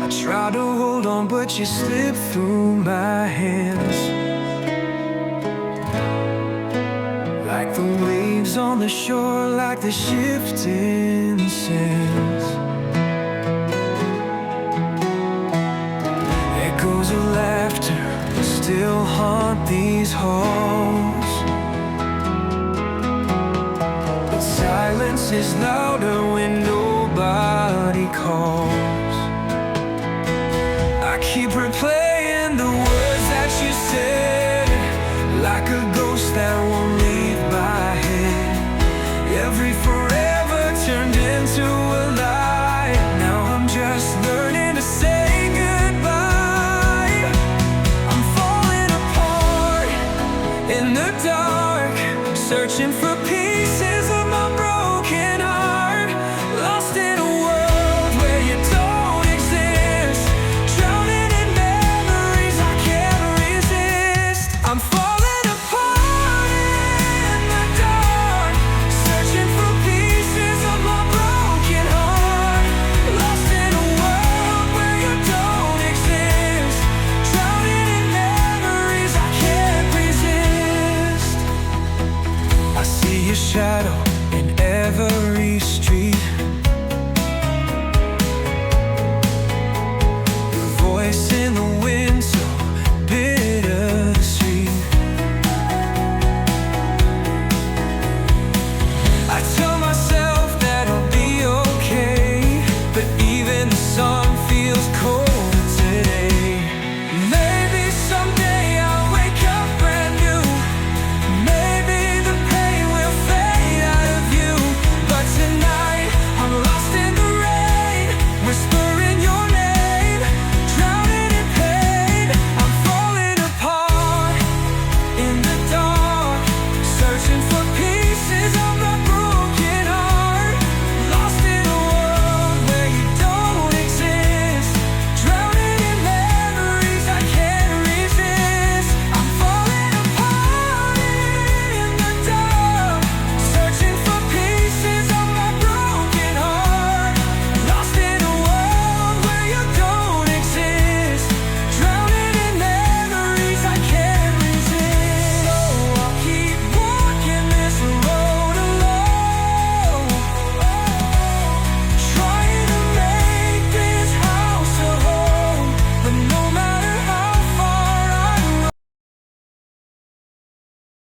I try to hold on, but you slip through my hands, like the waves on the shore, like the shifting sands. Echoes of laughter still haunt these halls, but silence is louder when nobody calls. I keep replaying the words that you said, like a ghost that won't leave my head. Every forever turned into a lie. Now I'm just learning to say goodbye. I'm falling apart in the dark, searching for